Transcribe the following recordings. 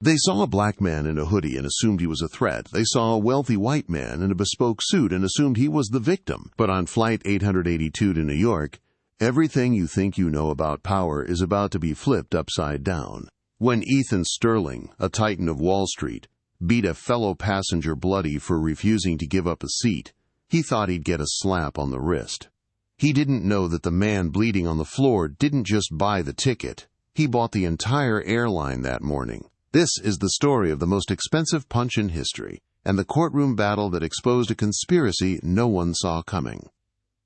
They saw a black man in a hoodie and assumed he was a threat. They saw a wealthy white man in a bespoke suit and assumed he was the victim. But on Flight 882 to New York, everything you think you know about power is about to be flipped upside down. When Ethan Sterling, a titan of Wall Street, beat a fellow passenger bloody for refusing to give up a seat, he thought he'd get a slap on the wrist. He didn't know that the man bleeding on the floor didn't just buy the ticket. He bought the entire airline that morning. This is the story of the most expensive punch in history, and the courtroom battle that exposed a conspiracy no one saw coming.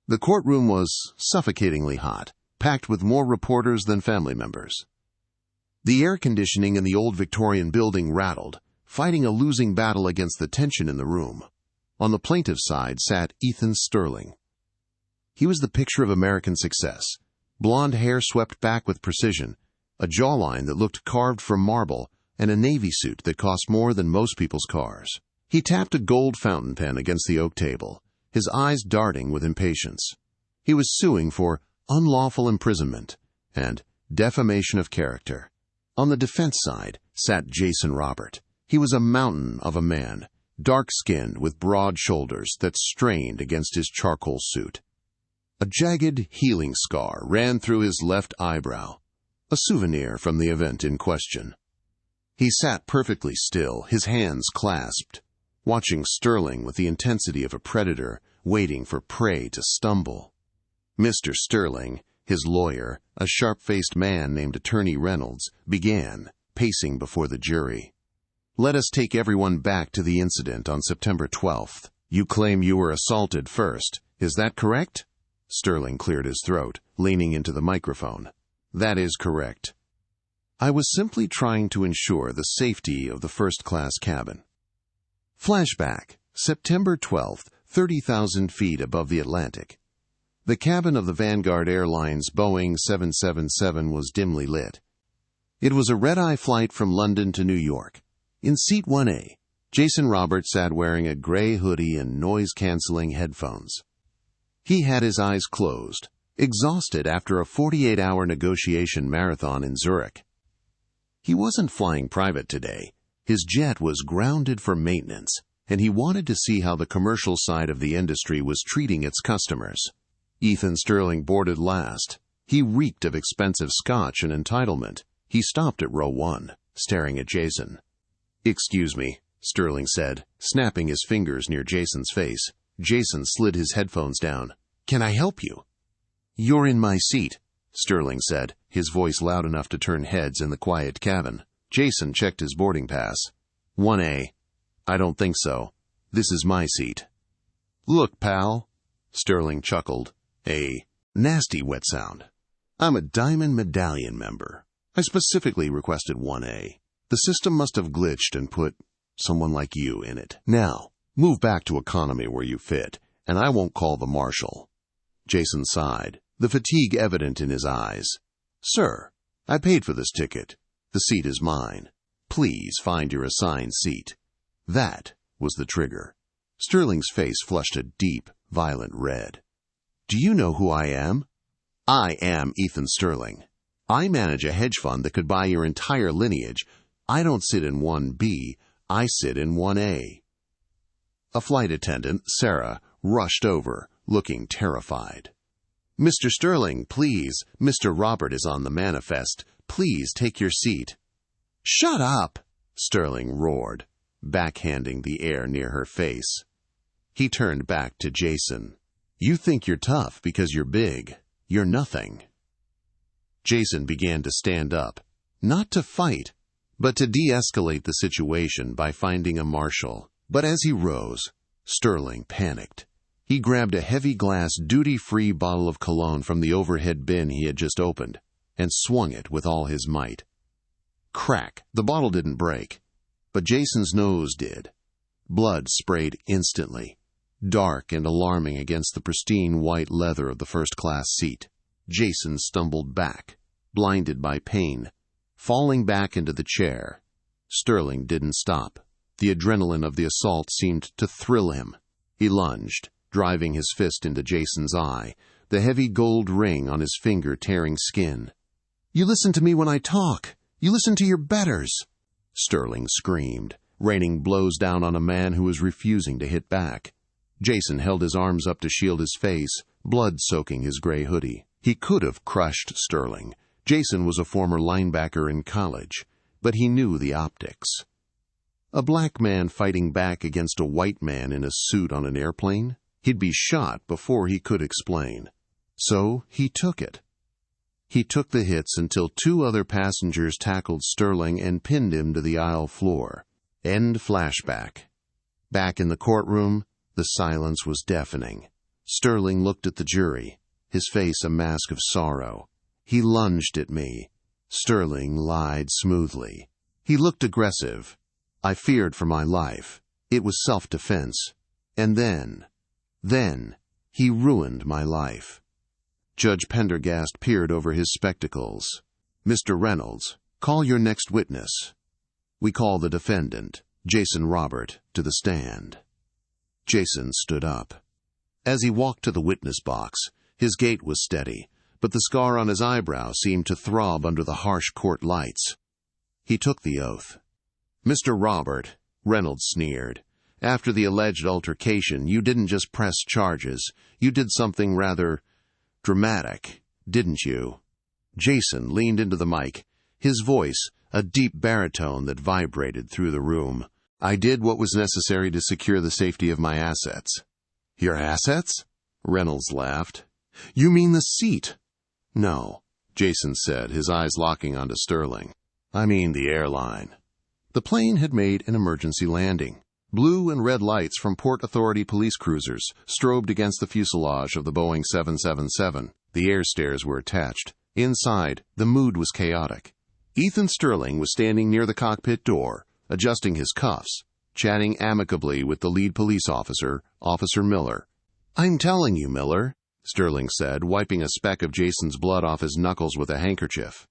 The courtroom was suffocatingly hot, packed with more reporters than family members. The air conditioning in the old Victorian building rattled, fighting a losing battle against the tension in the room. On the plaintiff's side sat Ethan Sterling. He was the picture of American success. Blonde hair swept back with precision, a jawline that looked carved from marble, and a navy suit that cost more than most people's cars. He tapped a gold fountain pen against the oak table, his eyes darting with impatience. He was suing for unlawful imprisonment and defamation of character. On the defense side sat Jason Robert. He was a mountain of a man, dark-skinned with broad shoulders that strained against his charcoal suit. A jagged healing scar ran through his left eyebrow, a souvenir from the event in question. He sat perfectly still, his hands clasped, watching Sterling with the intensity of a predator waiting for prey to stumble. Mr. Sterling, his lawyer, a sharp-faced man named Attorney Reynolds, began, pacing before the jury. "Let us take everyone back to the incident on September 12th. You claim you were assaulted first. Is that correct?" Sterling cleared his throat, leaning into the microphone. "That is correct. I was simply trying to ensure the safety of the first-class cabin." Flashback, September 12th, 30,000 feet above the Atlantic. The cabin of the Vanguard Airlines Boeing 777 was dimly lit. It was a red-eye flight from London to New York. In seat 1A, Jason Roberts sat wearing a gray hoodie and noise-canceling headphones. He had his eyes closed, exhausted after a 48-hour negotiation marathon in Zurich. He wasn't flying private today. His jet was grounded for maintenance, and he wanted to see how the commercial side of the industry was treating its customers. Ethan Sterling boarded last. He reeked of expensive scotch and entitlement. He stopped at row 1, staring at Jason. "Excuse me," Sterling said, snapping his fingers near Jason's face. Jason slid his headphones down. "Can I help you?" "You're in my seat," Sterling said, his voice loud enough to turn heads in the quiet cabin. Jason checked his boarding pass. 1A. "I don't think so. This is my seat." "Look, pal," Sterling chuckled. A nasty wet sound. "I'm a Diamond Medallion member. I specifically requested 1A. The system must have glitched and put someone like you in it. Now, move back to economy where you fit, and I won't call the marshal." Jason sighed, the fatigue evident in his eyes. "Sir, I paid for this ticket. The seat is mine. Please find your assigned seat." That was the trigger. Sterling's face flushed a deep, violent red. "Do you know who I am?" "I am Ethan Sterling. I manage a hedge fund that could buy your entire lineage. I don't sit in 1B, I sit in 1A. A flight attendant, Sarah, rushed over, looking terrified. "Mr. Sterling, please. Mr. Robert is on the manifest. Please take your seat." "Shut up!" Sterling roared, backhanding the air near her face. He turned back to Jason. "You think you're tough because you're big. You're nothing." Jason began to stand up, not to fight, but to de-escalate the situation by finding a marshal. But as he rose, Sterling panicked. He grabbed a heavy glass duty-free bottle of cologne from the overhead bin he had just opened and swung it with all his might. Crack! The bottle didn't break, but Jason's nose did. Blood sprayed instantly, dark and alarming against the pristine white leather of the first-class seat. Jason stumbled back, blinded by pain, falling back into the chair. Sterling didn't stop. The adrenaline of the assault seemed to thrill him. He lunged, driving his fist into Jason's eye, the heavy gold ring on his finger tearing skin. "You listen to me when I talk. You listen to your betters." Sterling screamed, raining blows down on a man who was refusing to hit back. Jason held his arms up to shield his face, blood soaking his gray hoodie. He could have crushed Sterling. Jason was a former linebacker in college, but he knew the optics. A black man fighting back against a white man in a suit on an airplane? He'd be shot before he could explain. So he took it. He took the hits until two other passengers tackled Sterling and pinned him to the aisle floor. End flashback. Back in the courtroom, the silence was deafening. Sterling looked at the jury, his face a mask of sorrow. He lunged at me. Sterling lied smoothly. He looked aggressive. I feared for my life. It was self-defense. And then, he ruined my life. Judge Pendergast peered over his spectacles. "Mr. Reynolds, call your next witness." We call the defendant, Jason Robert, to the stand. Jason stood up. As he walked to the witness box, his gait was steady, but the scar on his eyebrow seemed to throb under the harsh court lights. He took the oath. "Mr. Robert," Reynolds sneered, "after the alleged altercation, you didn't just press charges. You did something rather dramatic, didn't you?" Jason leaned into the mic, his voice a deep baritone that vibrated through the room. "I did what was necessary to secure the safety of my assets." "Your assets?" Reynolds laughed. "You mean the seat?" "No," Jason said, his eyes locking onto Sterling. "I mean the airline." The plane had made an emergency landing. Blue and red lights from Port Authority police cruisers strobed against the fuselage of the Boeing 777. The air stairs were attached. Inside, the mood was chaotic. Ethan Sterling was standing near the cockpit door, adjusting his cuffs, chatting amicably with the lead police officer, Officer Miller. "I'm telling you, Miller," Sterling said, wiping a speck of Jason's blood off his knuckles with a handkerchief.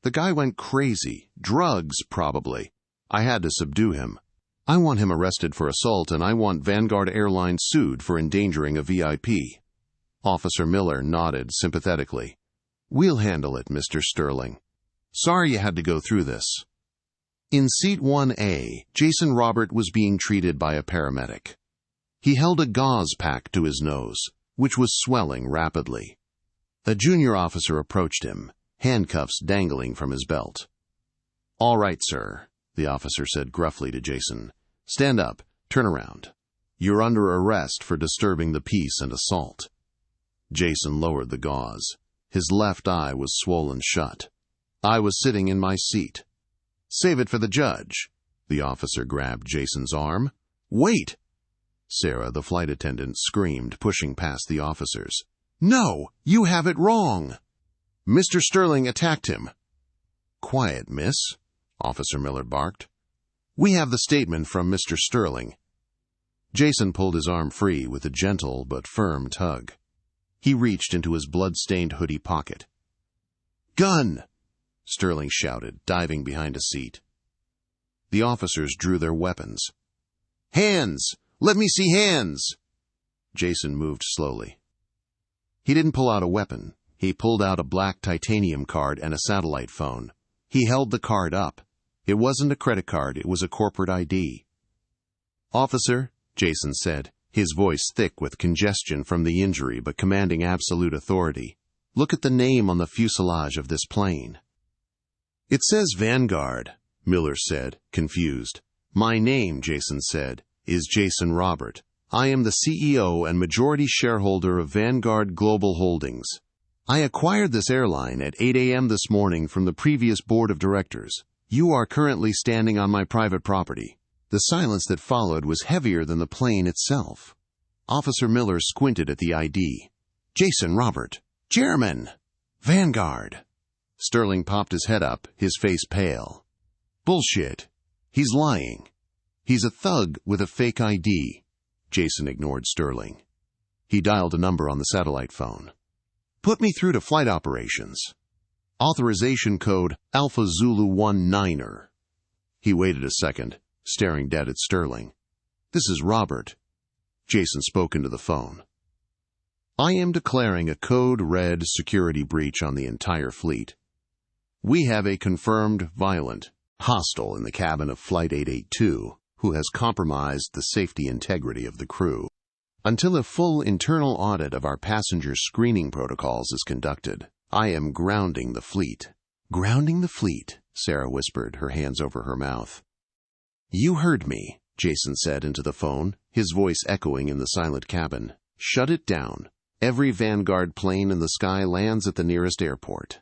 "The guy went crazy. Drugs, probably. I had to subdue him. I want him arrested for assault, and I want Vanguard Airline sued for endangering a VIP." Officer Miller nodded sympathetically. "We'll handle it, Mr. Sterling. Sorry you had to go through this." In Seat 1A, Jason Robert was being treated by a paramedic. He held a gauze pack to his nose, which was swelling rapidly. A junior officer approached him, handcuffs dangling from his belt. "All right, sir," the officer said gruffly to Jason. "Stand up. Turn around. You're under arrest for disturbing the peace and assault." Jason lowered the gauze. His left eye was swollen shut. I was sitting in my seat. "Save it for the judge." The officer grabbed Jason's arm. "Wait!" Sarah, the flight attendant, screamed, pushing past the officers. "No! You have it wrong!" "Mr. Sterling attacked him." "Quiet, miss," Officer Miller barked. "We have the statement from Mr. Sterling." Jason pulled his arm free with a gentle but firm tug. He reached into his blood-stained hoodie pocket. "Gun!" Sterling shouted, diving behind a seat. The officers drew their weapons. "Hands! Let me see hands!" Jason moved slowly. He didn't pull out a weapon. He pulled out a black titanium card and a satellite phone. He held the card up. It wasn't a credit card, it was a corporate ID. "Officer," Jason said, his voice thick with congestion from the injury but commanding absolute authority, "look at the name on the fuselage of this plane." "It says Vanguard," Miller said, confused. "My name," Jason said, "is Jason Robert. I am the CEO and majority shareholder of Vanguard Global Holdings. I acquired this airline at 8 a.m. this morning from the previous board of directors. You are currently standing on my private property." The silence that followed was heavier than the plane itself. Officer Miller squinted at the ID. "Jason Robert. Chairman. Vanguard." Sterling popped his head up, his face pale. "Bullshit. He's lying. He's a thug with a fake ID." Jason ignored Sterling. He dialed a number on the satellite phone. "Put me through to flight operations. Authorization code Alpha Zulu 19er. He waited a second, staring dead at Sterling. "This is Robert." Jason spoke into the phone. "I am declaring a code red security breach on the entire fleet. We have a confirmed violent hostile in the cabin of Flight 882, who has compromised the safety integrity of the crew. Until a full internal audit of our passenger screening protocols is conducted, I am grounding the fleet." "Grounding the fleet," Sarah whispered, her hands over her mouth. "You heard me," Jason said into the phone, his voice echoing in the silent cabin. "Shut it down. Every Vanguard plane in the sky lands at the nearest airport.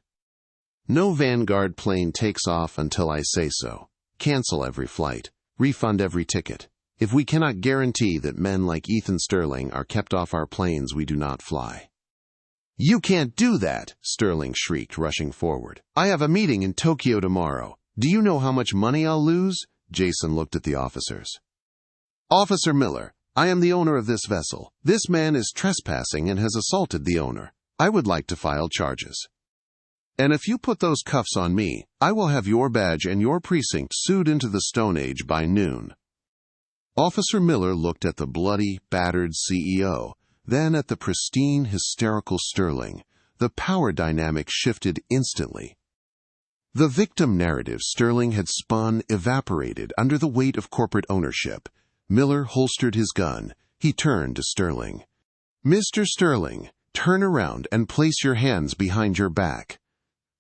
No Vanguard plane takes off until I say so. Cancel every flight. Refund every ticket. If we cannot guarantee that men like Ethan Sterling are kept off our planes, we do not fly." "You can't do that," Sterling shrieked, rushing forward. "I have a meeting in Tokyo tomorrow. Do you know how much money I'll lose?" Jason looked at the officers. "Officer Miller, I am the owner of this vessel. This man is trespassing and has assaulted the owner. I would like to file charges. And if you put those cuffs on me, I will have your badge and your precinct sued into the Stone Age by noon." Officer Miller looked at the bloody, battered CEO, then at the pristine, hysterical Sterling. The power dynamic shifted instantly. The victim narrative Sterling had spun evaporated under the weight of corporate ownership. Miller holstered his gun. He turned to Sterling. "Mr. Sterling, turn around and place your hands behind your back."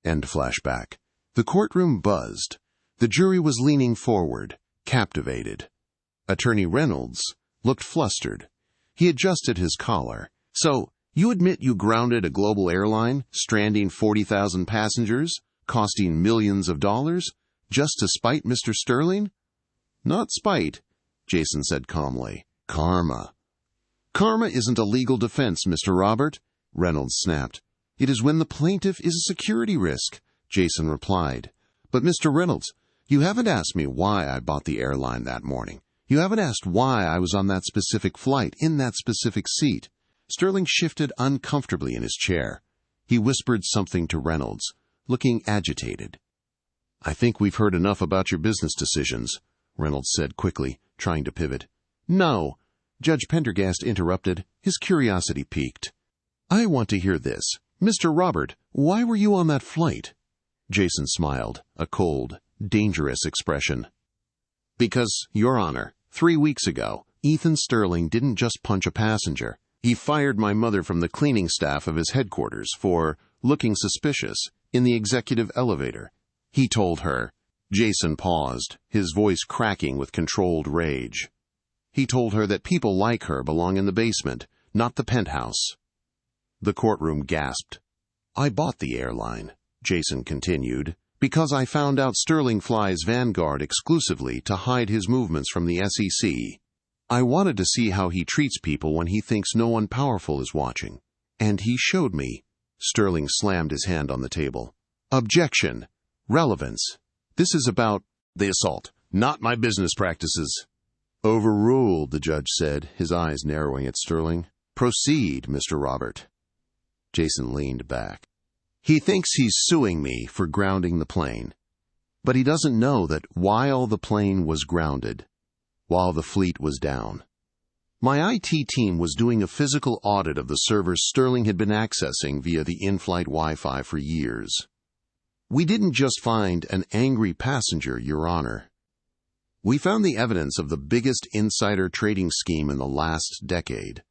End flashback. The courtroom buzzed. The jury was leaning forward, captivated. Attorney Reynolds looked flustered. He adjusted his collar. "So, you admit you grounded a global airline, stranding 40,000 passengers, costing millions of dollars, just to spite Mr. Sterling?" "Not spite," Jason said calmly. "Karma." "Karma isn't a legal defense, Mr. Robert," Reynolds snapped. "It is when the plaintiff is a security risk," Jason replied. "But Mr. Reynolds, you haven't asked me why I bought the airline that morning. You haven't asked why I was on that specific flight, in that specific seat." Sterling shifted uncomfortably in his chair. He whispered something to Reynolds, looking agitated. "I think we've heard enough about your business decisions," Reynolds said quickly, trying to pivot. "No," Judge Pendergast interrupted, his curiosity piqued. "I want to hear this. Mr. Robert, why were you on that flight?" Jason smiled, a cold, dangerous expression. "Because, Your Honor, 3 weeks ago, Ethan Sterling didn't just punch a passenger. He fired my mother from the cleaning staff of his headquarters for looking suspicious in the executive elevator. He told her." Jason paused, his voice cracking with controlled rage. "He told her that people like her belong in the basement, not the penthouse." The courtroom gasped. "I bought the airline," Jason continued, "because I found out Sterling flies Vanguard exclusively to hide his movements from the SEC. I wanted to see how he treats people when he thinks no one powerful is watching. And he showed me." Sterling slammed his hand on the table. "Objection. Relevance. This is about the assault, not my business practices." "Overruled," the judge said, his eyes narrowing at Sterling. "Proceed, Mr. Robert." Jason leaned back. "He thinks he's suing me for grounding the plane. But he doesn't know that while the plane was grounded, while the fleet was down, my IT team was doing a physical audit of the servers Sterling had been accessing via the in-flight Wi-Fi for years. We didn't just find an angry passenger, Your Honor. We found the evidence of the biggest insider trading scheme in the last decade."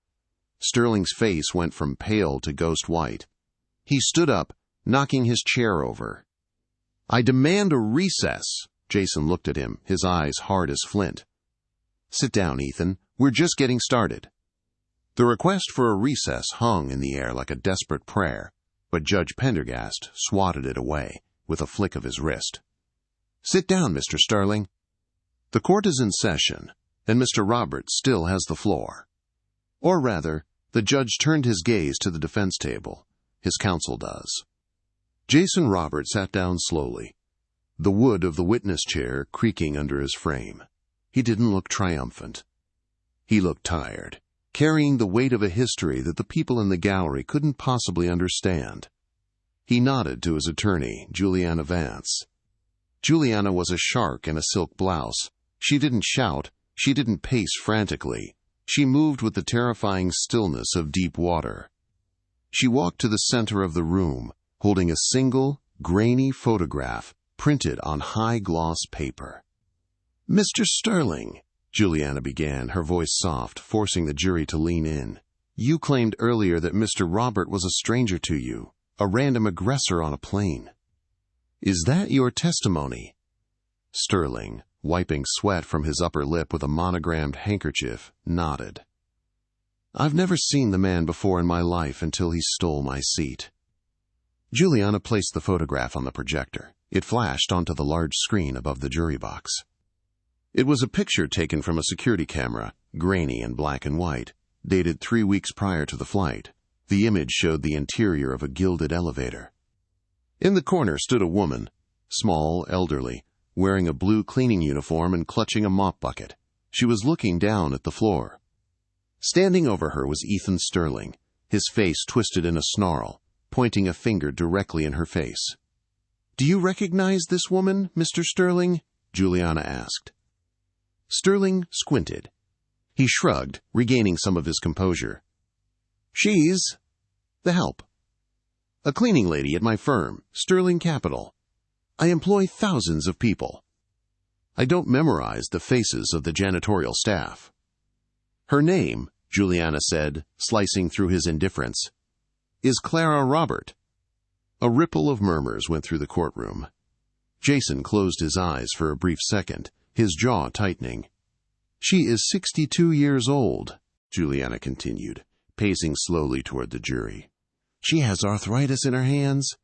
Sterling's face went from pale to ghost white. He stood up, knocking his chair over. "I demand a recess." Jason looked at him, his eyes hard as flint. "Sit down, Ethan. We're just getting started." The request for a recess hung in the air like a desperate prayer, but Judge Pendergast swatted it away with a flick of his wrist. "Sit down, Mr. Sterling. The court is in session, and Mr. Roberts still has the floor." Or rather, the judge turned his gaze to the defense table. His counsel does. Jason Roberts sat down slowly, the wood of the witness chair creaking under his frame. He didn't look triumphant. He looked tired, carrying the weight of a history that the people in the gallery couldn't possibly understand. He nodded to his attorney, Juliana Vance. Juliana was a shark in a silk blouse. She didn't shout. She didn't pace frantically. She moved with the terrifying stillness of deep water. She walked to the center of the room, holding a single, grainy photograph printed on high-gloss paper. "Mr. Sterling," Juliana began, her voice soft, forcing the jury to lean in. "You claimed earlier that Mr. Robert was a stranger to you, a random aggressor on a plane. Is that your testimony?" Sterling, wiping sweat from his upper lip with a monogrammed handkerchief, nodded. "I've never seen the man before in my life until he stole my seat." Juliana placed the photograph on the projector. It flashed onto the large screen above the jury box. It was a picture taken from a security camera, grainy and black and white, dated 3 weeks prior to the flight. The image showed the interior of a gilded elevator. In the corner stood a woman, small, elderly, wearing a blue cleaning uniform and clutching a mop bucket. She was looking down at the floor. Standing over her was Ethan Sterling, his face twisted in a snarl, pointing a finger directly in her face. "Do you recognize this woman, Mr. Sterling?" Juliana asked. Sterling squinted. He shrugged, regaining some of his composure. "She's the help. A cleaning lady at my firm, Sterling Capital. I employ thousands of people. I don't memorize the faces of the janitorial staff." "Her name," Juliana said, slicing through his indifference, "is Clara Robert." A ripple of murmurs went through the courtroom. Jason closed his eyes for a brief second, his jaw tightening. "She is 62 years old," Juliana continued, pacing slowly toward the jury. "She has arthritis in her hands.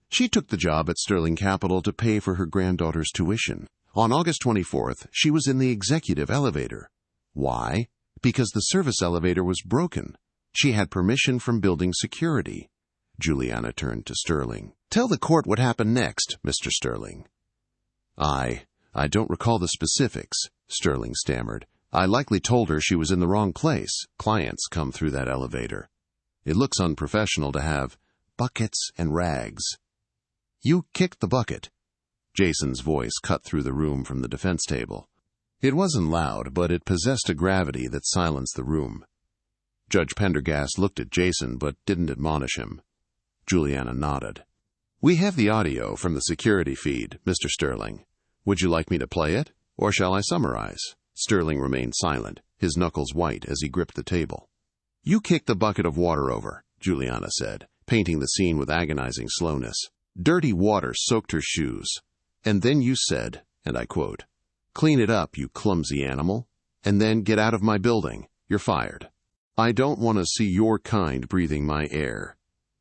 She took the job at Sterling Capital to pay for her granddaughter's tuition. On August 24th, she was in the executive elevator. Why? Because the service elevator was broken. She had permission from building security." Juliana turned to Sterling. "Tell the court what happened next, Mr. Sterling." I don't recall the specifics," Sterling stammered. "I likely told her she was in the wrong place. Clients come through that elevator. It looks unprofessional to have buckets and rags." "You kicked the bucket." Jason's voice cut through the room from the defense table. It wasn't loud, but it possessed a gravity that silenced the room. Judge Pendergast looked at Jason but didn't admonish him. Juliana nodded. "We have the audio from the security feed, Mr. Sterling. Would you like me to play it, or shall I summarize?" Sterling remained silent, his knuckles white as he gripped the table. "You kicked the bucket of water over," Juliana said, painting the scene with agonizing slowness. "Dirty water soaked her shoes. And then you said, and I quote, 'Clean it up, you clumsy animal, and then get out of my building. You're fired. I don't want to see your kind breathing my air.'"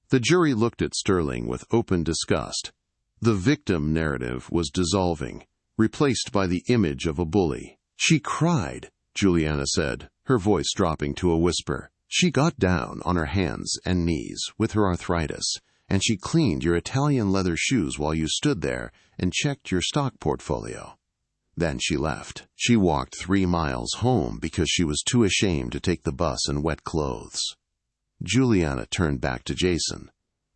The jury looked at Sterling with open disgust. The victim narrative was dissolving, replaced by the image of a bully. "She cried," Juliana said, her voice dropping to a whisper. "She got down on her hands and knees with her arthritis, and she cleaned your Italian leather shoes while you stood there and checked your stock portfolio. Then she left. She walked 3 miles home because she was too ashamed to take the bus in wet clothes." Juliana turned back to Jason.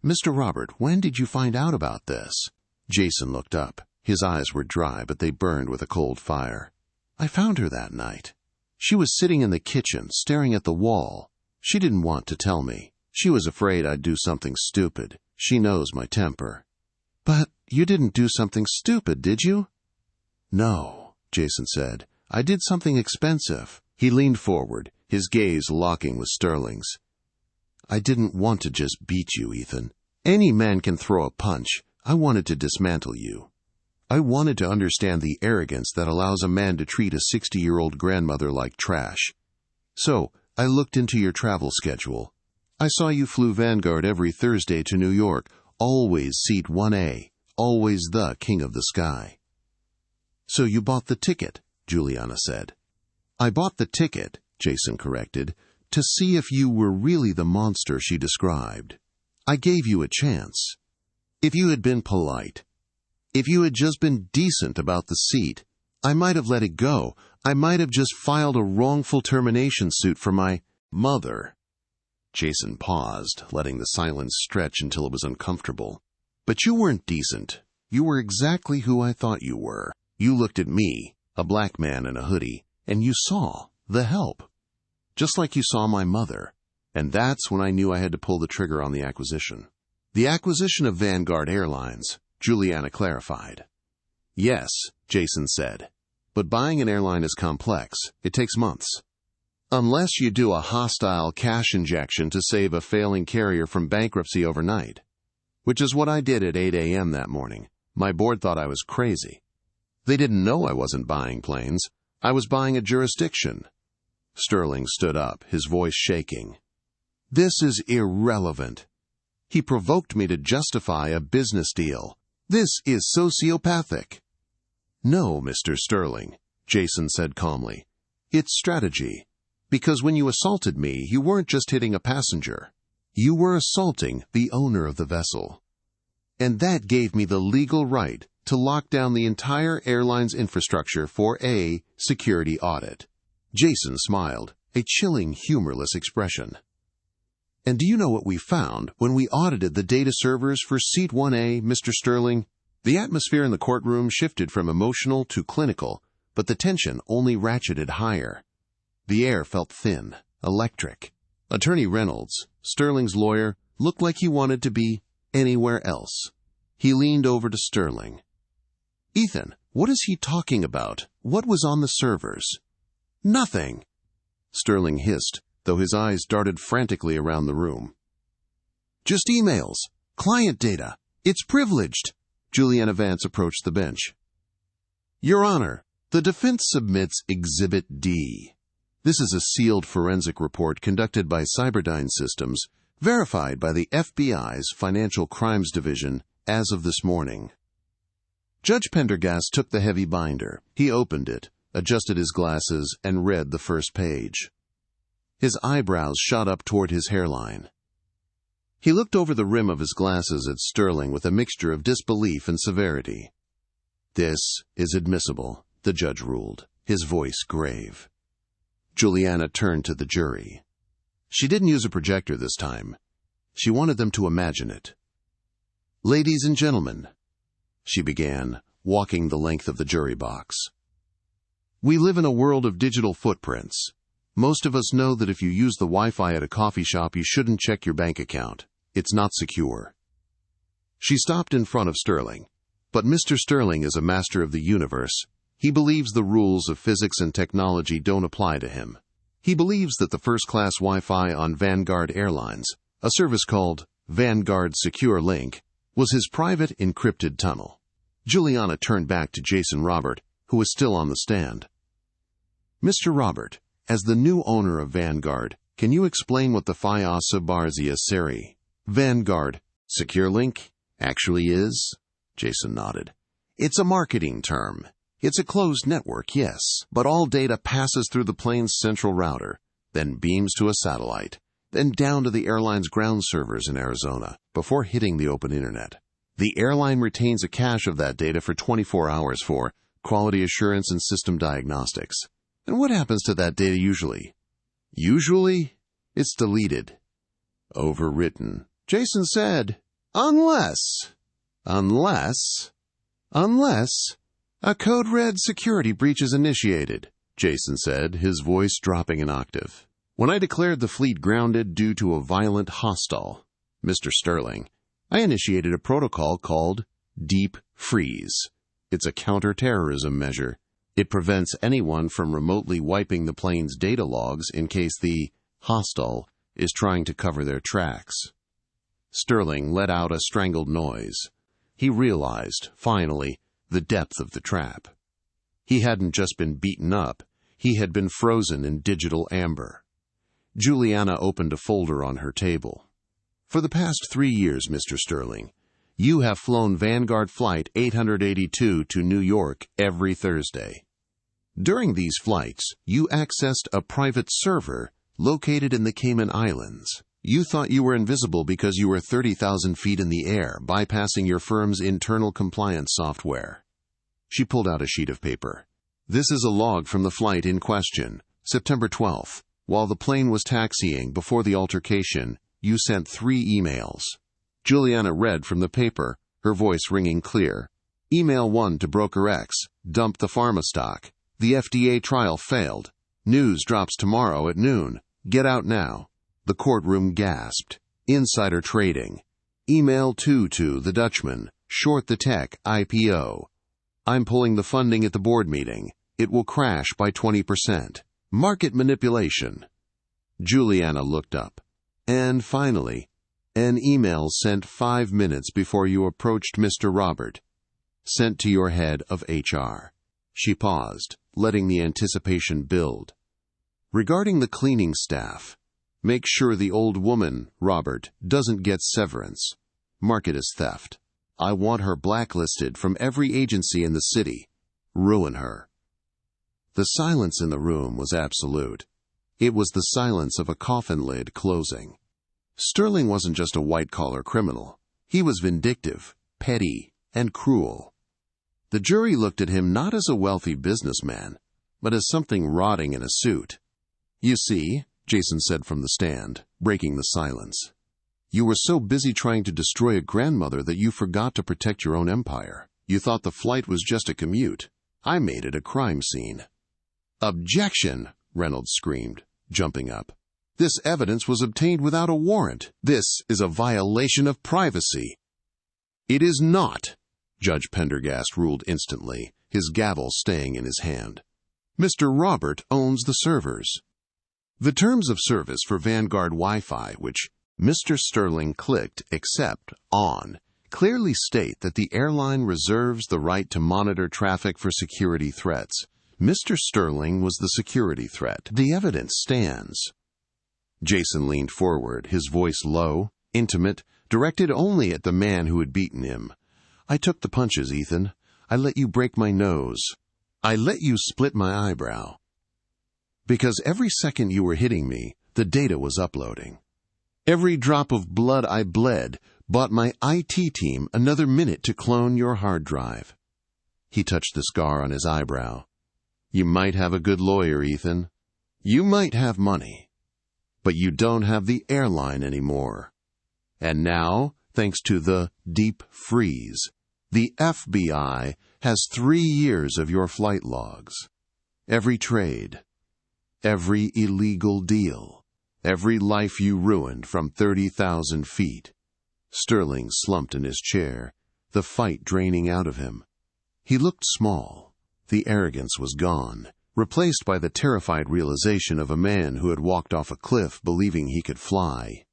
"Mr. Robert, when did you find out about this?" Jason looked up. His eyes were dry, but they burned with a cold fire. "I found her that night. She was sitting in the kitchen, staring at the wall. She didn't want to tell me. She was afraid I'd do something stupid. She knows my temper." "But you didn't do something stupid, did you?" "No," Jason said. "I did something expensive." He leaned forward, his gaze locking with Sterling's. "I didn't want to just beat you, Ethan. Any man can throw a punch. I wanted to dismantle you. I wanted to understand the arrogance that allows a man to treat a 60-year-old grandmother like trash. So, I looked into your travel schedule. I saw you flew Vanguard every Thursday to New York, always seat 1A, always the king of the sky." "So you bought the ticket," Juliana said. "I bought the ticket," Jason corrected, "to see if you were really the monster she described. I gave you a chance. If you had been polite, if you had just been decent about the seat, I might have let it go. I might have just filed a wrongful termination suit for my mother." Jason paused, letting the silence stretch until it was uncomfortable. "But you weren't decent. You were exactly who I thought you were. You looked at me, a black man in a hoodie, and you saw the help. Just like you saw my mother. And that's when I knew I had to pull the trigger on the acquisition." "The acquisition of Vanguard Airlines," Juliana clarified. Yes, Jason said. But buying an airline is complex. It takes months. Unless you do a hostile cash injection to save a failing carrier from bankruptcy overnight. Which is what I did at 8 a.m. that morning. My board thought I was crazy. They didn't know I wasn't buying planes. I was buying a jurisdiction. Sterling stood up, his voice shaking. This is irrelevant. He provoked me to justify a business deal. This is sociopathic. No, Mr. Sterling, Jason said calmly. It's strategy. Because when you assaulted me, you weren't just hitting a passenger. You were assaulting the owner of the vessel. And that gave me the legal right to lock down the entire airline's infrastructure for a security audit. Jason smiled, a chilling, humorless expression. And do you know what we found when we audited the data servers for Seat 1A, Mr. Sterling? The atmosphere in the courtroom shifted from emotional to clinical, but the tension only ratcheted higher. The air felt thin, electric. Attorney Reynolds, Sterling's lawyer, looked like he wanted to be anywhere else. He leaned over to Sterling. Ethan, what is he talking about? What was on the servers? Nothing. Sterling hissed, though his eyes darted frantically around the room. Just emails. Client data. It's privileged. Juliana Vance approached the bench. Your Honor, the defense submits Exhibit D. This is a sealed forensic report conducted by Cyberdyne Systems, verified by the FBI's Financial Crimes Division as of this morning. Judge Pendergast took the heavy binder. He opened it, adjusted his glasses, and read the first page. His eyebrows shot up toward his hairline. He looked over the rim of his glasses at Sterling with a mixture of disbelief and severity. This is admissible, the judge ruled, his voice grave. Juliana turned to the jury. She didn't use a projector this time. She wanted them to imagine it. Ladies and gentlemen, she began, walking the length of the jury box. We live in a world of digital footprints. Most of us know that if you use the Wi-Fi at a coffee shop, you shouldn't check your bank account. It's not secure. She stopped in front of Sterling. But Mr. Sterling is a master of the universe. He believes the rules of physics and technology don't apply to him. He believes that the first-class Wi-Fi on Vanguard Airlines, a service called Vanguard Secure Link, was his private encrypted tunnel. Juliana turned back to Jason Robert, who was still on the stand. Mr. Robert, as the new owner of Vanguard, can you explain what the FIA Subarzia Seri Vanguard Secure Link actually is? Jason nodded. It's a marketing term. It's a closed network, yes, but all data passes through the plane's central router, then beams to a satellite, then down to the airline's ground servers in Arizona, before hitting the open internet. The airline retains a cache of that data for 24 hours for quality assurance and system diagnostics. And what happens to that data usually? Usually, it's deleted. Overwritten. Jason said, unless a code-red security breach is initiated, Jason said, his voice dropping an octave. When I declared the fleet grounded due to a violent hostile, Mr. Sterling, I initiated a protocol called Deep Freeze. It's a counter-terrorism measure. It prevents anyone from remotely wiping the plane's data logs in case the hostile is trying to cover their tracks. Sterling let out a strangled noise. He realized, finally, the depth of the trap. He hadn't just been beaten up, he had been frozen in digital amber. Juliana opened a folder on her table. For the past 3 years, Mr. Sterling, you have flown Vanguard Flight 882 to New York every Thursday. During these flights, you accessed a private server located in the Cayman Islands. You thought you were invisible because you were 30,000 feet in the air, bypassing your firm's internal compliance software. She pulled out a sheet of paper. This is a log from the flight in question, September 12th. While the plane was taxiing before the altercation, you sent 3 emails. Juliana read from the paper, her voice ringing clear. Email 1 to Broker X, dump the pharma stock. The FDA trial failed. News drops tomorrow at noon. Get out now. The courtroom gasped. Insider trading. Email 2 to the Dutchman. Short the tech IPO. I'm pulling the funding at the board meeting. It will crash by 20%. Market manipulation. Juliana looked up. And finally, an email sent 5 minutes before you approached Mr. Robert. Sent to your head of HR. She paused, letting the anticipation build. Regarding the cleaning staff, make sure the old woman, Robert, doesn't get severance. Mark it as theft. I want her blacklisted from every agency in the city. Ruin her. The silence in the room was absolute. It was the silence of a coffin lid closing. Sterling wasn't just a white-collar criminal. He was vindictive, petty, and cruel. The jury looked at him not as a wealthy businessman, but as something rotting in a suit. You see, Jason said from the stand, breaking the silence. You were so busy trying to destroy a grandmother that you forgot to protect your own empire. You thought the flight was just a commute. I made it a crime scene. Objection! Reynolds screamed, jumping up. This evidence was obtained without a warrant. This is a violation of privacy. It is not, Judge Pendergast ruled instantly, his gavel staying in his hand. Mr. Robert owns the servers. The terms of service for Vanguard Wi-Fi, which Mr. Sterling clicked Accept on, clearly state that the airline reserves the right to monitor traffic for security threats. Mr. Sterling was the security threat. The evidence stands. Jason leaned forward, his voice low, intimate, directed only at the man who had beaten him. I took the punches, Ethan. I let you break my nose. I let you split my eyebrow. Because every second you were hitting me, the data was uploading. Every drop of blood I bled bought my IT team another minute to clone your hard drive. He touched the scar on his eyebrow. You might have a good lawyer, Ethan. You might have money. But you don't have the airline anymore. And now, thanks to the deep freeze, the FBI has 3 years of your flight logs. Every trade, every illegal deal, every life you ruined from 30,000 feet. Sterling slumped in his chair, the fight draining out of him. He looked small. The arrogance was gone, replaced by the terrified realization of a man who had walked off a cliff believing he could fly.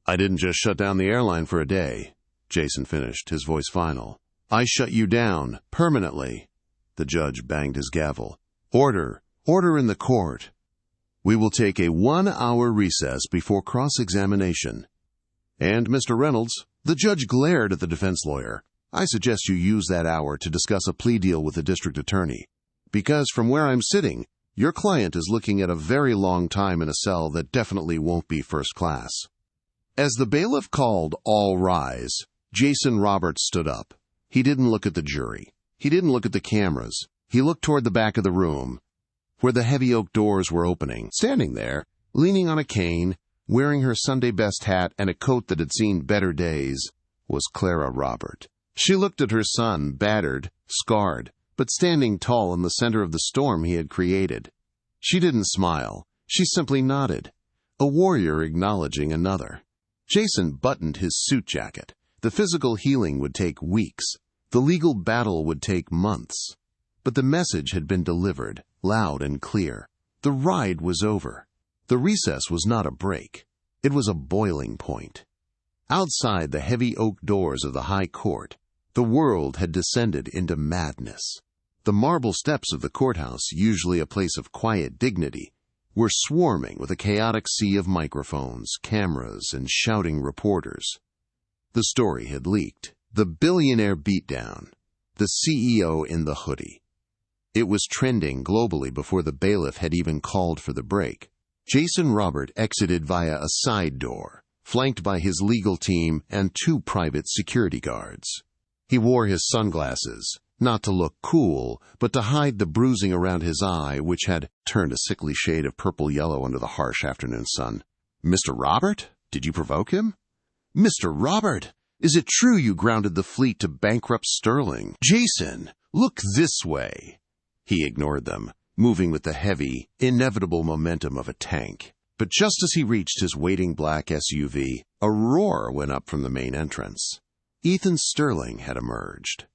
I didn't just shut down the airline for a day, Jason finished, his voice final. I shut you down, permanently. The judge banged his gavel. Order! Order in the court! We will take a 1-hour recess before cross-examination. And, Mr. Reynolds, the judge glared at the defense lawyer. I suggest you use that hour to discuss a plea deal with the district attorney. Because from where I'm sitting, your client is looking at a very long time in a cell that definitely won't be first class. As the bailiff called all rise, Jason Roberts stood up. He didn't look at the jury. He didn't look at the cameras. He looked toward the back of the room, where the heavy oak doors were opening. Standing there, leaning on a cane, wearing her Sunday best hat and a coat that had seen better days, was Clara Robert. She looked at her son, battered, scarred, but standing tall in the center of the storm he had created. She didn't smile. She simply nodded, a warrior acknowledging another. Jason buttoned his suit jacket. The physical healing would take weeks. The legal battle would take months. But the message had been delivered, loud and clear. The ride was over. The recess was not a break. It was a boiling point. Outside the heavy oak doors of the high court, the world had descended into madness. The marble steps of the courthouse, usually a place of quiet dignity, were swarming with a chaotic sea of microphones, cameras, and shouting reporters. The story had leaked. The billionaire beatdown. The CEO in the hoodie. It was trending globally before the bailiff had even called for the break. Jason Robert exited via a side door, flanked by his legal team and 2 private security guards. He wore his sunglasses, not to look cool, but to hide the bruising around his eye, which had turned a sickly shade of purple-yellow under the harsh afternoon sun. Mr. Robert? Did you provoke him? Mr. Robert! Is it true you grounded the fleet to bankrupt Sterling? Jason, look this way! He ignored them, moving with the heavy, inevitable momentum of a tank. But just as he reached his waiting black SUV, a roar went up from the main entrance. Ethan Sterling had emerged.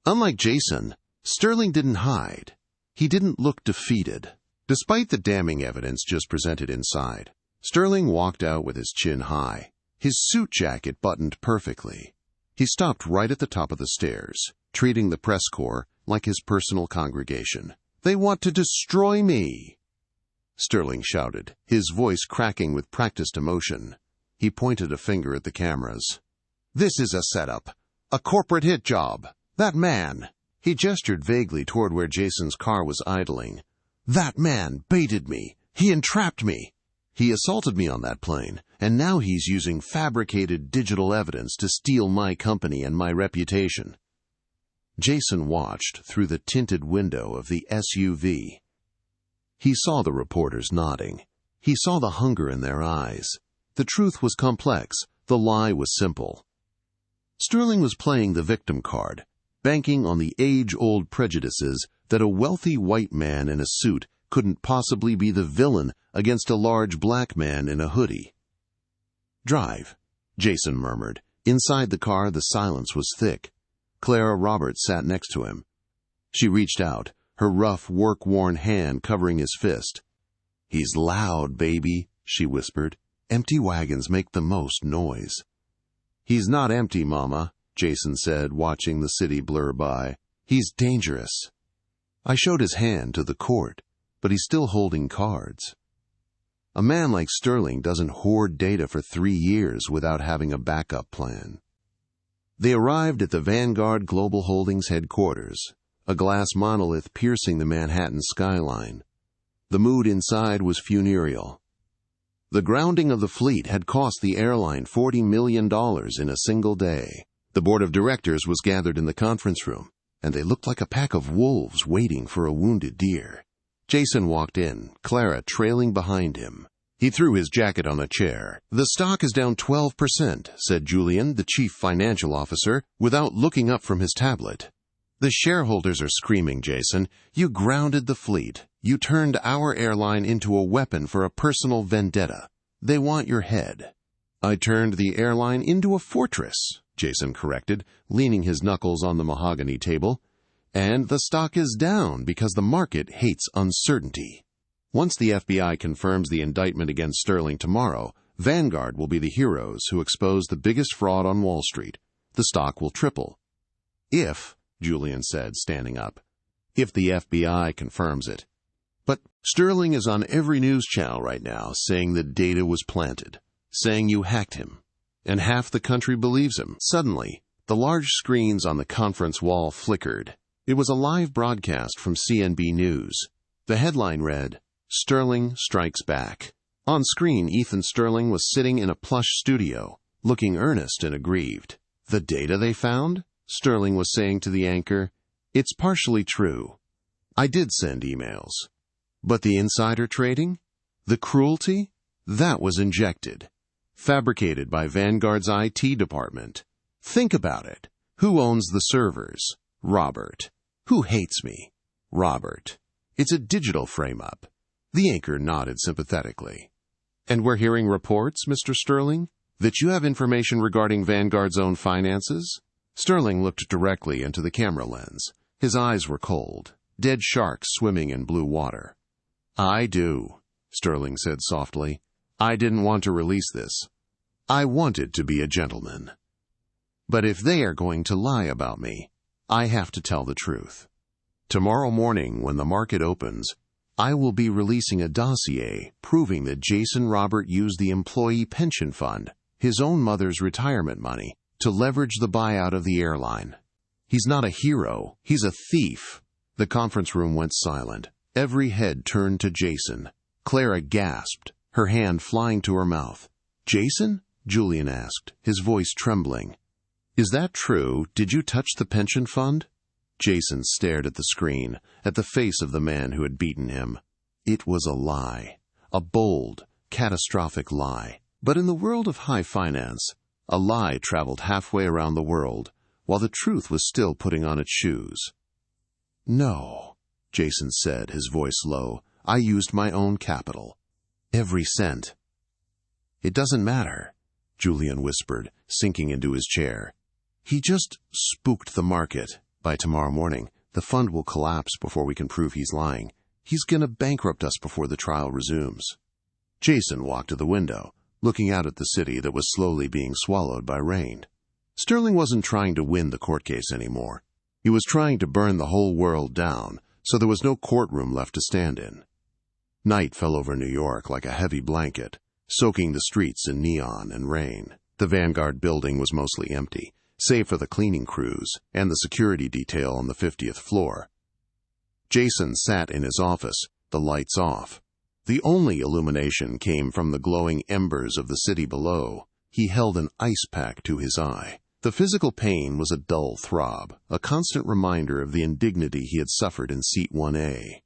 Unlike Jason, Sterling didn't hide. He didn't look defeated. Despite the damning evidence just presented inside, Sterling walked out with his chin high, his suit jacket buttoned perfectly. He stopped right at the top of the stairs, treating the press corps like his personal congregation. "They want to destroy me!" Sterling shouted, his voice cracking with practiced emotion. He pointed a finger at the cameras. "This is a setup. A corporate hit job. That man." He gestured vaguely toward where Jason's car was idling. "That man baited me. He entrapped me. He assaulted me on that plane, and now he's using fabricated digital evidence to steal my company and my reputation." Jason watched through the tinted window of the SUV. He saw the reporters nodding. He saw the hunger in their eyes. The truth was complex. The lie was simple. Sterling was playing the victim card, banking on the age-old prejudices that a wealthy white man in a suit couldn't possibly be the villain against a large black man in a hoodie. "Drive," Jason murmured. Inside the car, the silence was thick. Clara Roberts sat next to him. She reached out, her rough, work-worn hand covering his fist. "He's loud, baby," she whispered. "Empty wagons make the most noise." "He's not empty, Mama," Jason said, watching the city blur by. "He's dangerous." I showed his hand to the court, but he's still holding cards. A man like Sterling doesn't hoard data for 3 years without having a backup plan. They arrived at the Vanguard Global Holdings headquarters, a glass monolith piercing the Manhattan skyline. The mood inside was funereal. The grounding of the fleet had cost the airline $40 million in a single day. The board of directors was gathered in the conference room, and they looked like a pack of wolves waiting for a wounded deer. Jason walked in, Clara trailing behind him. He threw his jacket on a chair. "The stock is down 12%, said Julian, the chief financial officer, without looking up from his tablet. "The shareholders are screaming, Jason. You grounded the fleet. You turned our airline into a weapon for a personal vendetta. They want your head." "I turned the airline into a fortress," Jason corrected, leaning his knuckles on the mahogany table. "And the stock is down because the market hates uncertainty. Once the FBI confirms the indictment against Sterling tomorrow, Vanguard will be the heroes who expose the biggest fraud on Wall Street. The stock will triple." "If," Julian said, standing up, "if the FBI confirms it. But Sterling is on every news channel right now saying the data was planted, saying you hacked him. And half the country believes him." Suddenly, the large screens on the conference wall flickered. It was a live broadcast from CNB News. The headline read, "Sterling Strikes Back." On screen, Ethan Sterling was sitting in a plush studio, looking earnest and aggrieved. "The data they found?" Sterling was saying to the anchor. "It's partially true. I did send emails. But the insider trading? The cruelty? That was injected. Fabricated by Vanguard's IT department. Think about it. Who owns the servers? Robert. Who hates me? Robert. It's a digital frame-up." The anchor nodded sympathetically. "And we're hearing reports, Mr. Sterling, that you have information regarding Vanguard's own finances?" Sterling looked directly into the camera lens. His eyes were cold, dead sharks swimming in blue water. "I do," Sterling said softly. "I didn't want to release this. I wanted to be a gentleman. But if they are going to lie about me, I have to tell the truth. Tomorrow morning, when the market opens, I will be releasing a dossier proving that Jason Robert used the employee pension fund, his own mother's retirement money, to leverage the buyout of the airline. He's not a hero. He's a thief." The conference room went silent. Every head turned to Jason. Clara gasped, her hand flying to her mouth. "Jason?" Julian asked, his voice trembling. "Is that true? Did you touch the pension fund?" Jason stared at the screen, at the face of the man who had beaten him. It was a lie. A bold, catastrophic lie. But in the world of high finance, a lie traveled halfway around the world, while the truth was still putting on its shoes. "No," Jason said, his voice low. "I used my own capital. Every cent." "It doesn't matter," Julian whispered, sinking into his chair. "He just spooked the market. By tomorrow morning, The fund will collapse before we can prove he's lying. He's gonna bankrupt us before the trial resumes. Jason walked to the window, looking out at the city that was slowly being swallowed by rain. Sterling wasn't trying to win the court case anymore. He was trying to burn the whole world down, so there was no courtroom left to stand in. Night fell over New York like a heavy blanket, soaking the streets in neon and rain. The Vanguard building was mostly empty, save for the cleaning crews and the security detail on the 50th floor. Jason sat in his office, the lights off. The only illumination came from the glowing embers of the city below. He held an ice pack to his eye. The physical pain was a dull throb, a constant reminder of the indignity he had suffered in Seat 1A.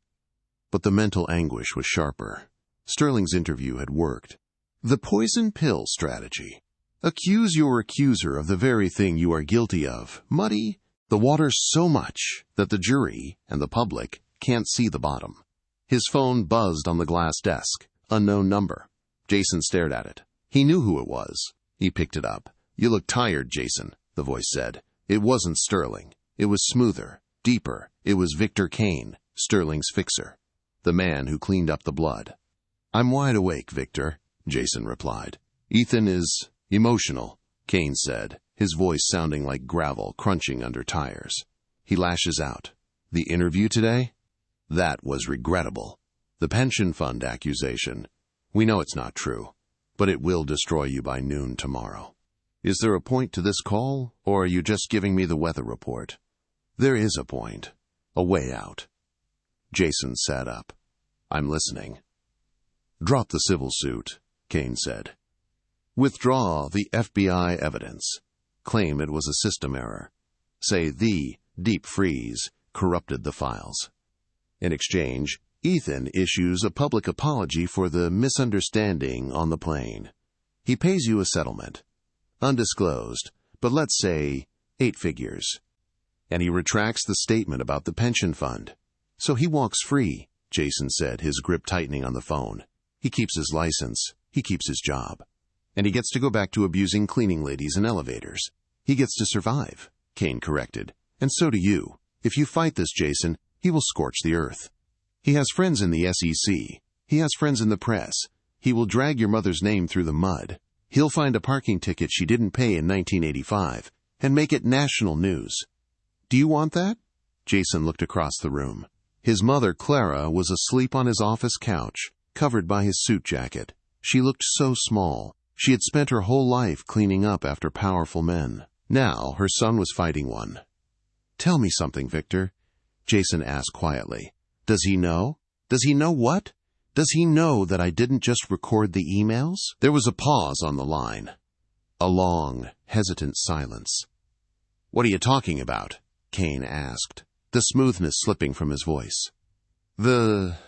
But the mental anguish was sharper. Sterling's interview had worked. The poison pill strategy. Accuse your accuser of the very thing you are guilty of. Muddy the water so much that the jury and the public can't see the bottom. His phone buzzed on the glass desk. Unknown number. Jason stared at it. He knew who it was. He picked it up. "You look tired, Jason," the voice said. It wasn't Sterling. It was smoother, deeper. It was Victor Kane, Sterling's fixer, the man who cleaned up the blood. "I'm wide awake, Victor," Jason replied. "Ethan is emotional," Kane said, his voice sounding like gravel crunching under tires. He lashes out. "The interview today? That was regrettable. The pension fund accusation. We know it's not true, but it will destroy you by noon tomorrow. Is there a point to this call, or are you just giving me the weather report?" "There is a point. A way out." Jason sat up. "I'm listening." "Drop the civil suit," Kane said. "Withdraw the FBI evidence. Claim it was a system error. Say the deep freeze corrupted the files. In exchange, Ethan issues a public apology for the misunderstanding on the plane. He pays you a settlement. Undisclosed, but let's say 8 figures. And he retracts the statement about the pension fund. So he walks free," Jason said, his grip tightening on the phone. "He keeps his license. He keeps his job. And he gets to go back to abusing cleaning ladies in elevators. He gets to survive," Kane corrected. "And so do you. If you fight this, Jason, he will scorch the earth. He has friends in the SEC. He has friends in the press. He will drag your mother's name through the mud. He'll find a parking ticket she didn't pay in 1985 and make it national news. Do you want that?" Jason looked across the room. His mother, Clara, was asleep on his office couch, covered by his suit jacket. She looked so small. She had spent her whole life cleaning up after powerful men. Now her son was fighting one. "Tell me something, Victor," Jason asked quietly. "Does he know? Does he know what? Does he know that I didn't just record the emails?" There was a pause on the line. A long, hesitant silence. "What are you talking about?" Kane asked, the smoothness slipping from his voice. "The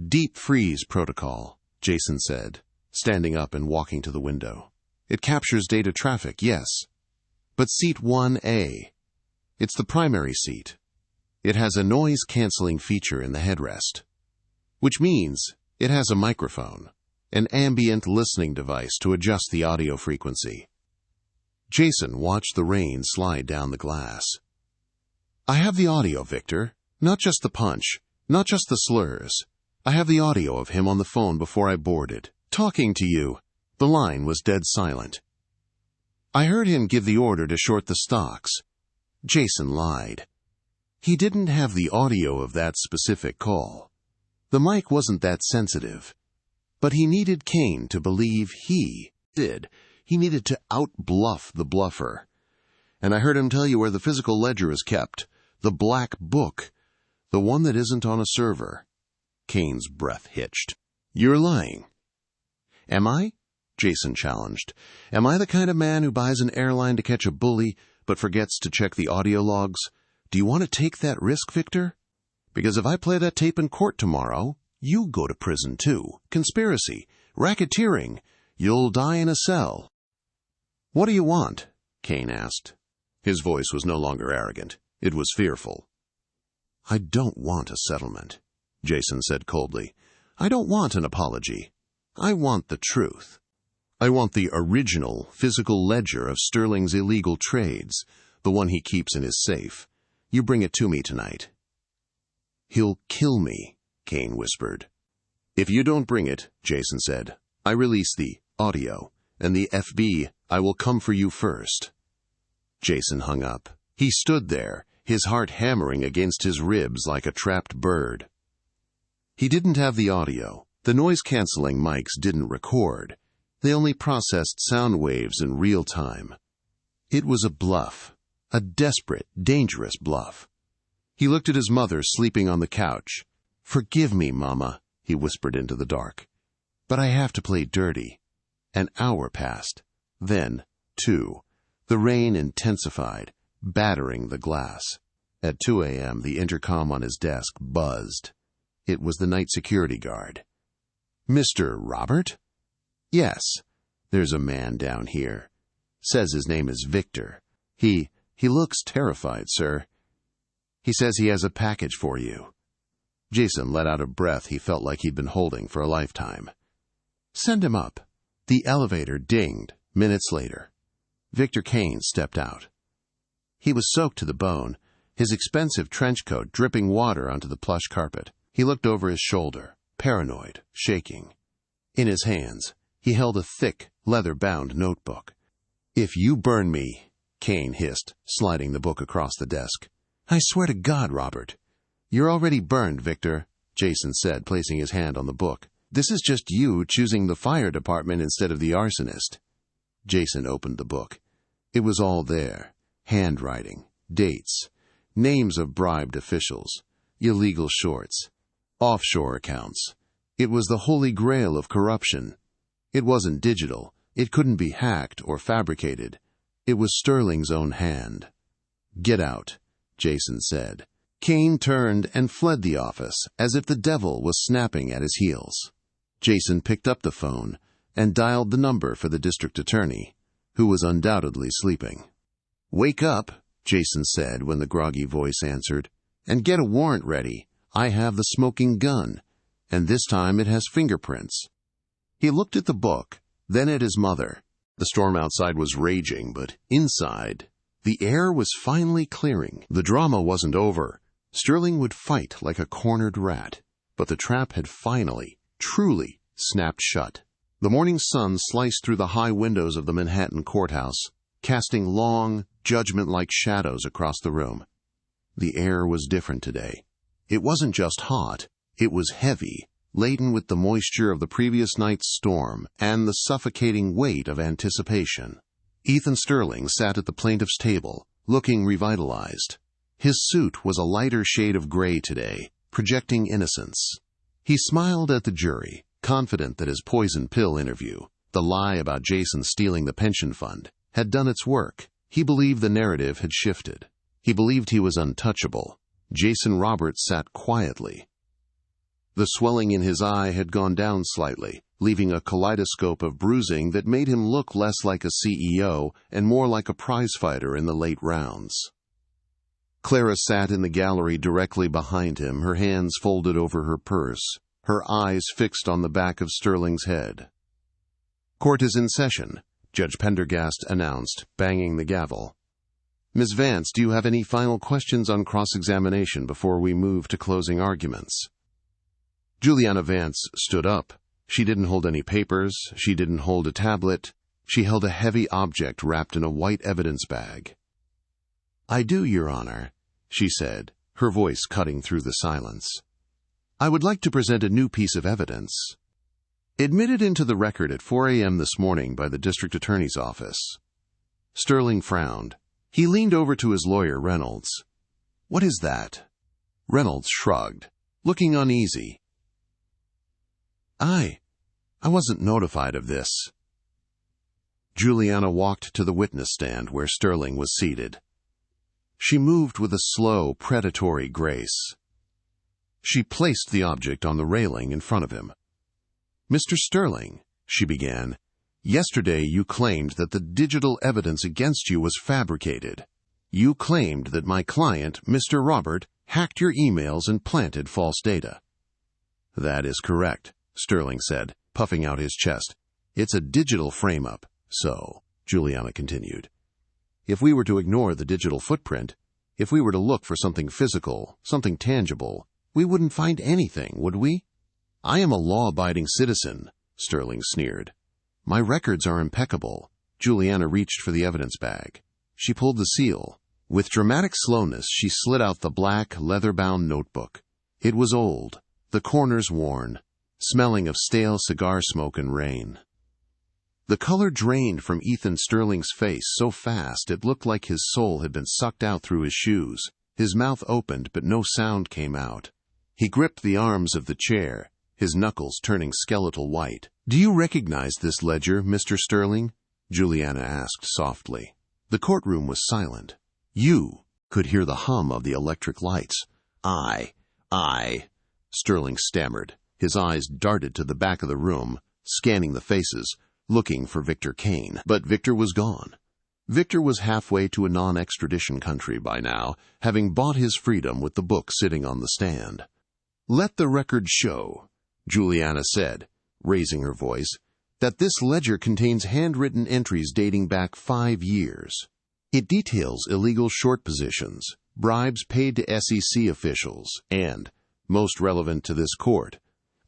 deep freeze protocol," Jason said, standing up and walking to the window. "It captures data traffic, yes. But Seat 1A, it's the primary seat. It has a noise-canceling feature in the headrest, which means it has a microphone, an ambient listening device to adjust the audio frequency." Jason watched the rain slide down the glass. "I have the audio, Victor. Not just the punch, not just the slurs. I have the audio of him on the phone before I boarded, talking to you." The line was dead silent. "I heard him give the order to short the stocks." Jason lied. He didn't have the audio of that specific call. The mic wasn't that sensitive. But he needed Kane to believe he did. He needed to out-bluff the bluffer. "And I heard him tell you where the physical ledger is kept. The black book. The one that isn't on a server." Kane's breath hitched. "You're lying." "Am I?" Jason challenged. "Am I the kind of man who buys an airline to catch a bully but forgets to check the audio logs? Do you want to take that risk, Victor? Because if I play that tape in court tomorrow, you go to prison too. Conspiracy. Racketeering. You'll die in a cell." "What do you want?" Kane asked. His voice was no longer arrogant. It was fearful. "I don't want a settlement," Jason said coldly. "I don't want an apology. I want the truth. I want the original physical ledger of Sterling's illegal trades, the one he keeps in his safe. You bring it to me tonight. "He'll kill me," Kane whispered. "If you don't bring it," Jason said, "I release the audio, and the FB, I will come for you first." Jason hung up. He stood there, his heart hammering against his ribs like a trapped bird. He didn't have the audio. The noise-canceling mics didn't record. They only processed sound waves in real time. It was a bluff, a desperate, dangerous bluff. He looked at his mother sleeping on the couch. "Forgive me, Mama," he whispered into the dark. "But I have to play dirty." An hour passed. Then, 2. The rain intensified, battering the glass. At 2 a.m., the intercom on his desk buzzed. It was the night security guard. "Mr. Robert?" "Yes. There's a man down here. Says his name is Victor. He looks terrified, sir. He says he has a package for you." Jason let out a breath he felt like he'd been holding for a lifetime. "Send him up." The elevator dinged minutes later. Victor Kane stepped out. He was soaked to the bone, his expensive trench coat dripping water onto the plush carpet. He looked over his shoulder, paranoid, shaking. In his hands, he held a thick, leather-bound notebook. "If you burn me," Kane hissed, sliding the book across the desk. "I swear to God, Robert." "You're already burned, Victor," Jason said, placing his hand on the book. "This is just you choosing the fire department instead of the arsonist." Jason opened the book. It was all there. Handwriting, dates, names of bribed officials, illegal shorts, offshore accounts. It was the holy grail of corruption. It wasn't digital. It couldn't be hacked or fabricated. It was Sterling's own hand. "Get out," Jason said. Kane turned and fled the office as if the devil was snapping at his heels. Jason picked up the phone and dialed the number for the district attorney, who was undoubtedly sleeping. "Wake up," Jason said when the groggy voice answered, "and get a warrant ready. I have the smoking gun, and this time it has fingerprints." He looked at the book, then at his mother. The storm outside was raging, but inside, the air was finally clearing. The drama wasn't over. Sterling would fight like a cornered rat, but the trap had finally, truly, snapped shut. The morning sun sliced through the high windows of the Manhattan courthouse, casting long, judgment-like shadows across the room. The air was different today. It wasn't just hot, it was heavy, laden with the moisture of the previous night's storm and the suffocating weight of anticipation. Ethan Sterling sat at the plaintiff's table, looking revitalized. His suit was a lighter shade of gray today, projecting innocence. He smiled at the jury, confident that his poison pill interview, the lie about Jason stealing the pension fund, had done its work. He believed the narrative had shifted. He believed he was untouchable. Jason Roberts sat quietly. The swelling in his eye had gone down slightly, leaving a kaleidoscope of bruising that made him look less like a CEO and more like a prizefighter in the late rounds. Clara sat in the gallery directly behind him, her hands folded over her purse, her eyes fixed on the back of Sterling's head. "Court is in session," Judge Pendergast announced, banging the gavel. "Ms. Vance, do you have any final questions on cross-examination before we move to closing arguments?" Juliana Vance stood up. She didn't hold any papers. She didn't hold a tablet. She held a heavy object wrapped in a white evidence bag. "I do, Your Honor," she said, her voice cutting through the silence. "I would like to present a new piece of evidence. Admitted into the record at 4 a.m. this morning by the district attorney's office." Sterling frowned. He leaned over to his lawyer, Reynolds. "What is that?" Reynolds shrugged, looking uneasy. I wasn't notified of this." Juliana walked to the witness stand where Sterling was seated. She moved with a slow, predatory grace. She placed the object on the railing in front of him. "Mr. Sterling," she began, "yesterday you claimed that the digital evidence against you was fabricated. You claimed that my client, Mr. Robert, hacked your emails and planted false data." "That is correct," Sterling said, puffing out his chest. "It's a digital frame-up, so," Juliana continued. "If we were to ignore the digital footprint, if we were to look for something physical, something tangible, We wouldn't find anything, would we? I am a law-abiding citizen, Sterling sneered. My records are impeccable. Juliana reached for the evidence bag. She pulled the seal. With dramatic slowness, she slid out the black, leather-bound notebook. It was old, the corners worn, smelling of stale cigar smoke and rain. The color drained from Ethan Sterling's face so fast it looked like his soul had been sucked out through his shoes. His mouth opened, but no sound came out. He gripped the arms of the chair, his knuckles turning skeletal white. "Do you recognize this ledger, Mr. Sterling?" Juliana asked softly. The courtroom was silent. You could hear the hum of the electric lights. I, Sterling stammered. His eyes darted to the back of the room, scanning the faces, looking for Victor Kane. But Victor was gone. Victor was halfway to a non-extradition country by now, having bought his freedom with the book sitting on the stand. "Let the record show," Juliana said, raising her voice, "that this ledger contains handwritten entries dating back 5 years. It details illegal short positions, bribes paid to SEC officials, and, most relevant to this court,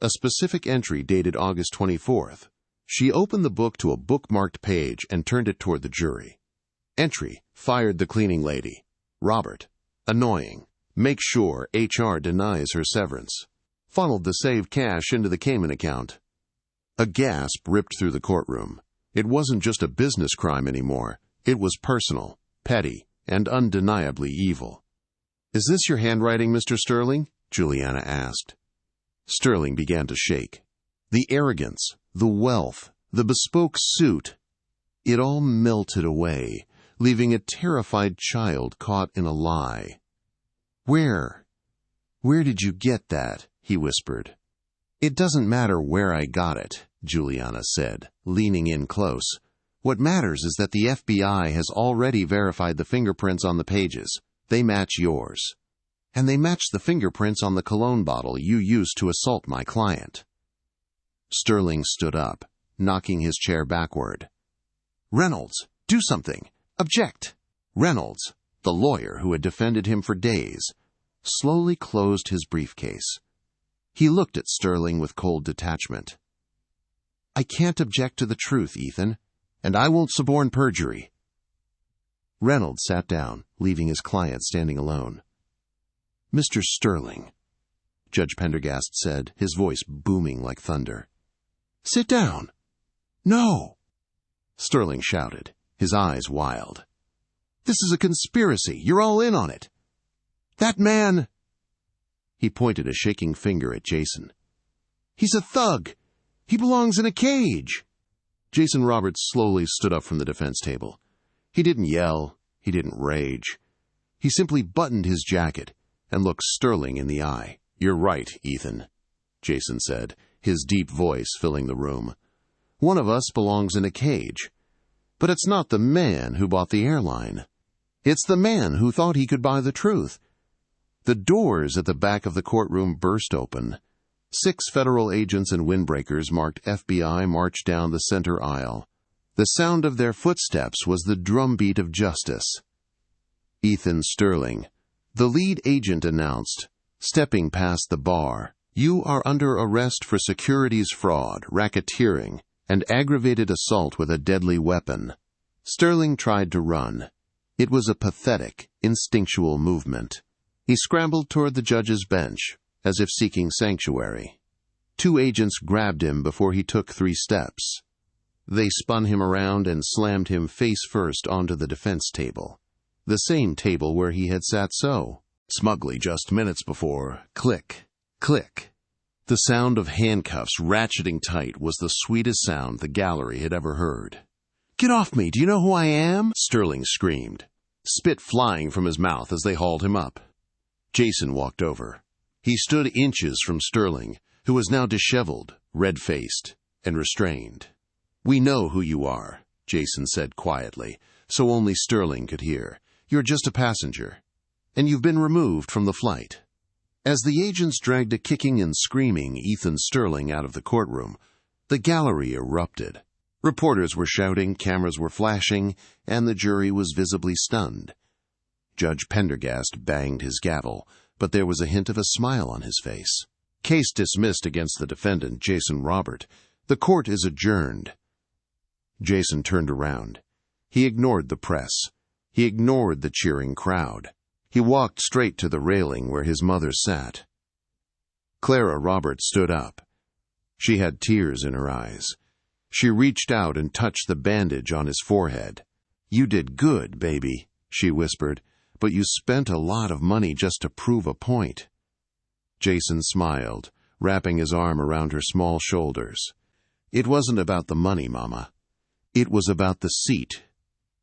a specific entry dated August 24th. She opened the book to a bookmarked page and turned it toward the jury. Entry: fired the cleaning lady. Robert: annoying. Make sure HR denies her severance. Funneled the saved cash into the Cayman account. A gasp ripped through the courtroom. It wasn't just a business crime anymore. It was personal, petty, and undeniably evil. "Is this your handwriting, Mr. Sterling?" Juliana asked. Sterling began to shake. The arrogance, the wealth, the bespoke suit, it all melted away, leaving a terrified child caught in a lie. Where did you get that?" he whispered. "It doesn't matter where I got it," Juliana said, leaning in close. "What matters is that the FBI has already verified the fingerprints on the pages. They match yours. And they match the fingerprints on the cologne bottle you used to assault my client." Sterling stood up, knocking his chair backward. "Reynolds, do something! Object!" Reynolds, the lawyer who had defended him for days, slowly closed his briefcase. He looked at Sterling with cold detachment. "I can't object to the truth, Ethan, and I won't suborn perjury." Reynolds sat down, leaving his client standing alone. "Mr. Sterling," Judge Pendergast said, his voice booming like thunder. "Sit down." "No!" Sterling shouted, his eyes wild. "This is a conspiracy. You're all in on it. That man—" He pointed a shaking finger at Jason. "He's a thug. He belongs in a cage." Jason Roberts slowly stood up from the defense table. He didn't yell. He didn't rage. He simply buttoned his jacket and looked Sterling in the eye. "You're right, Ethan," Jason said, his deep voice filling the room. "One of us belongs in a cage. But it's not the man who bought the airline. It's the man who thought he could buy the truth." The doors at the back of the courtroom burst open. 6 federal agents and windbreakers marked FBI marched down the center aisle. The sound of their footsteps was the drumbeat of justice. "Ethan Sterling," the lead agent announced, stepping past the bar, "you are under arrest for securities fraud, racketeering, and aggravated assault with a deadly weapon." Sterling tried to run. It was a pathetic, instinctual movement. He scrambled toward the judge's bench, as if seeking sanctuary. 2 agents grabbed him before he took 3 steps. They spun him around and slammed him face first onto the defense table, the same table where he had sat so smugly just minutes before. Click, click. The sound of handcuffs ratcheting tight was the sweetest sound the gallery had ever heard. "Get off me! Do you know who I am?" Sterling screamed, spit flying from his mouth as they hauled him up. Jason walked over. He stood inches from Sterling, who was now disheveled, red-faced, and restrained. "We know who you are," Jason said quietly, so only Sterling could hear. "You're just a passenger, and you've been removed from the flight." As the agents dragged a kicking and screaming Ethan Sterling out of the courtroom, the gallery erupted. Reporters were shouting, cameras were flashing, and the jury was visibly stunned. Judge Pendergast banged his gavel, but there was a hint of a smile on his face. Case dismissed against the defendant, Jason Robert. The court is adjourned. Jason turned around. He ignored the press. He ignored the cheering crowd. He walked straight to the railing where his mother sat. Clara Roberts stood up. She had tears in her eyes. She reached out and touched the bandage on his forehead. "You did good, baby," she whispered, "but you spent a lot of money just to prove a point." Jason smiled, wrapping his arm around her small shoulders. "It wasn't about the money, Mama. It was about the seat.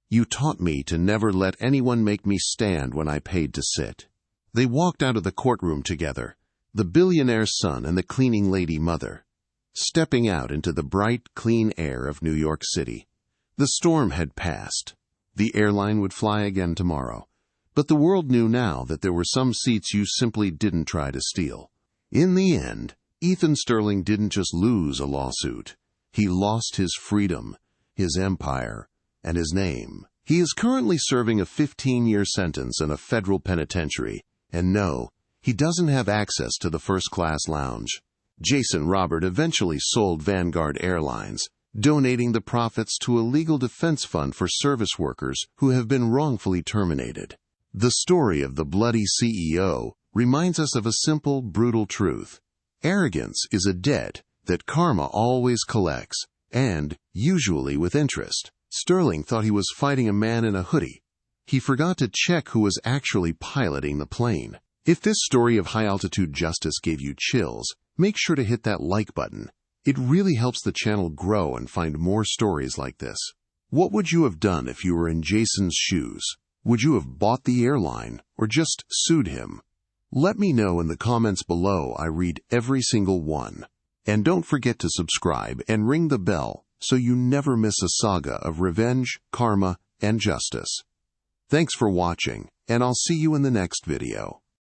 You taught me to never let anyone make me stand when I paid to sit." They walked out of the courtroom together, the billionaire's son and the cleaning lady mother, stepping out into the bright, clean air of New York City. The storm had passed. The airline would fly again tomorrow. But the world knew now that there were some seats you simply didn't try to steal. In the end, Ethan Sterling didn't just lose a lawsuit. He lost his freedom, his empire, and his name. He is currently serving a 15-year sentence in a federal penitentiary. And no, he doesn't have access to the first-class lounge. Jason Robert eventually sold Vanguard Airlines, donating the profits to a legal defense fund for service workers who have been wrongfully terminated. The story of the bloody CEO reminds us of a simple, brutal truth. Arrogance is a debt that karma always collects, and usually with interest. Sterling thought he was fighting a man in a hoodie. He forgot to check who was actually piloting the plane. If this story of high-altitude justice gave you chills, make sure to hit that like button. It really helps the channel grow and find more stories like this. What would you have done if you were in Jason's shoes? Would you have bought the airline or just sued him? Let me know in the comments below. I read every single one. And don't forget to subscribe and ring the bell so you never miss a saga of revenge, karma, and justice. Thanks for watching, and I'll see you in the next video.